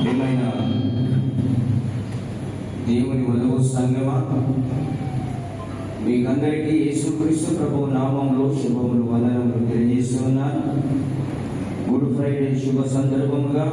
ఏమైనా దేవుని వధువు సంగమా, మీకందరికీ యేసుక్రీస్తు ప్రభు నామంలో శుభములు వందనములు తెలియజేస్తున్నాను. గుడ్ ఫ్రైడే శుభ సందర్భంగా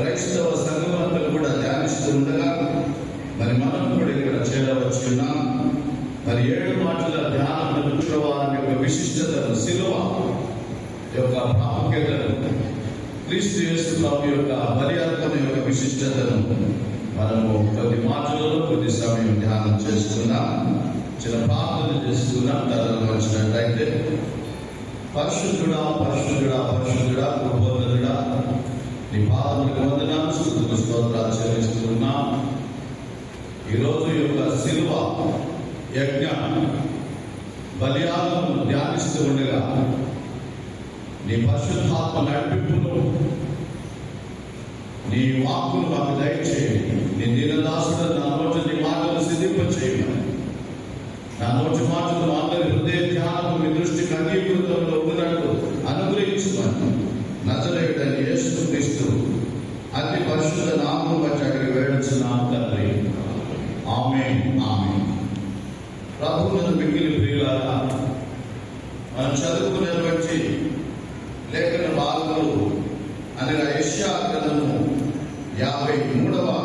క్రైస్తవ సంఘమంతా కూడా ధ్యానిస్తుండగా మరి మనం కూడా ఇక్కడ చేరవచ్చున్నాం. మరి 7 మాటల ధ్యానం శుక్రవారం యొక్క విశిష్టతను, శిలువ యొక్క ప్రాముఖ్యతను, క్రీస్తు యేసు ప్రభు యొక్క బలియార్పణ యొక్క విశిష్టతను మనము కొద్ది మాటలలో కొద్ది సమయం ధ్యానం చేస్తున్నాం. చిన్న ప్రార్థన చేస్తున్నాం. దానిలో వచ్చినట్లయితే పరిశుద్ధుడా పరిశుద్ధుడా పరిశుద్ధుడా కృపోదరుడా, నీ పాదములకు వందనాలు స్తుతులు స్తోత్రాలు చెల్లిస్తున్నాం. ఈరోజు యొక్క శిలువ యజ్ఞ బలియాలను ధ్యానిస్తూ ఉండగా నీ పరిశుద్ధాత్మ నడిపింపును, నీ వాక్కును మాకు దయచేయండి. నీ దీనదాసుడు నా నోటి నీ మాటలు సిద్ధింపచేయమని, నా నోటి మాటలు అందరి హృదయ ధ్యానము మీ దృష్టికి అంగీకృతంలో ఉన్నట్టు అనుగ్రహించమని నజరేయుడైన యేసుక్రీస్తు అతి పరిశుద్ధ నామమును బట్టి అడిగి వేడుచున్నాం తండ్రి. ఆమేన్ ఆమేన్. ప్రభువునందు మిక్కిలి ప్రియులారా, మనం చదువుకునేటువంటి లేఖన భాగములు అనగా యెషయా గ్రంథము 53వ